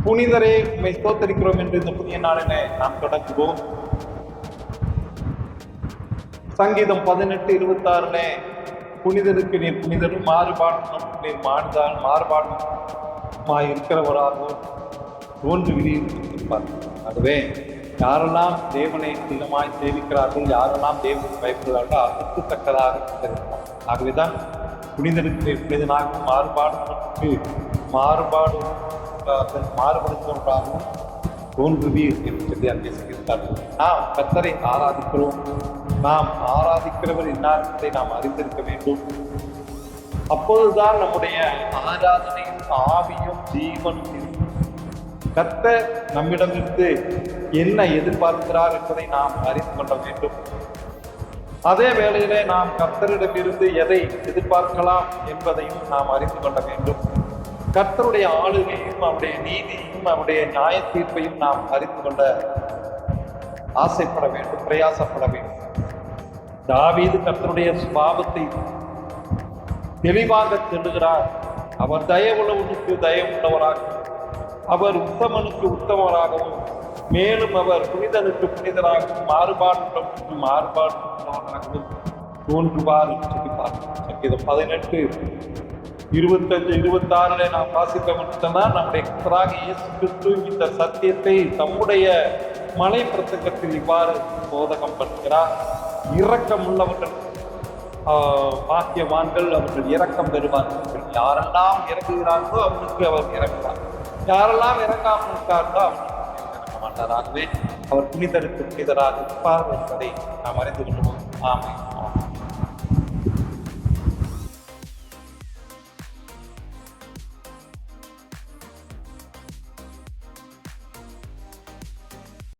புனிதரே உம்மை ஸ்தோத்தரிக்கிறோம் என்று இந்த புதிய நாளினை நாம் தொடங்குவோம். சங்கீதம் 18:26 புனிதருக்கு நீர் புனிதரும் மாறுபாடும் நீர் மாறுபாடுமாய் இருக்கிறவராகவும் தோன்று விதியிருப்பார். ஆகவே யாரெல்லாம் தேவனை அதிகமாய் சேவிக்கிறார்கள், யாரெல்லாம் தேவனை பயப்படுகிறார்களோ அதற்கு தக்கதாக இருக்கிறார். ஆகவேதான் புனிதருக்கு நீர் புனிதனாகவும் மாறுபடுத்தவர்களாகவும் தோன்றுவீர் என்று சொல்லி அங்கே சொல்கிறார்கள். நாம் கர்த்தரை ஆராதிக்கிறோம். நாம் ஆராதிக்கிறவர் இன்னாரத்தை நாம் அறிந்திருக்க வேண்டும். அப்போதுதான் நம்முடைய ஆராதனையும் ஆவியும் ஜீவனும் கர்த்தர் நம்மிடமிருந்து என்ன எதிர்பார்க்கிறார் என்பதை நாம் அறிந்து கொள்ள வேண்டும். அதே வேளையிலே நாம் கர்த்தரிடமிருந்து எதை எதிர்பார்க்கலாம் என்பதையும் நாம் அறிந்து கொள்ள வேண்டும். கர்த்தருடைய ஆளுகையும் அவருடைய நீதியையும் அவருடைய நியாய தீர்ப்பையும் நாம் அறிந்து கொள்ள ஆசைப்பட வேண்டும், பிரயாசப்பட வேண்டும். தாவீது கர்த்தருடைய சுபாவத்தை தெளிவாக சொல்லுகிறார். அவர் தயவுள்ளவனுக்கு தயவுள்ளவராகவும், அவர் உத்தமனுக்கு உத்தமராகவும், மேலும் அவர் புனிதனுக்கு புனிதராகவும், மாறுபாடுள்ளவனுக்கு மாறுபாடுள்ளவராகவும் தோன்றுவார் என்று சொல்லி பார்க்கிறோம். சங்கீதம் 18:25-26 நாம் வாசிப்போம். நம்முடைய கர்த்தராகிய இயேசு கிறிஸ்து இந்த சத்தியத்தை தம்முடைய மலை பிரசங்கத்தில் இவ்வாறு போதகம் பண்ணுகிறார். இரக்கம் உள்ளவர்கள் பாக்கியவான்கள், அவர்கள் இரக்கம் பெறுவார்கள். யாரெல்லாம் இறங்குகிறார்களோ அவர்களுக்கு அவர் இறங்குவார், யாரெல்லாம் இறங்காமல் இருக்கார்களோ அவர்களுக்கு இறங்க மாட்டார். ஆகவே அவர் புனிதருக்கு புனிதராக இருப்பார் என்பதை நாம் அறிந்து கொள்வோம். ஆமென்.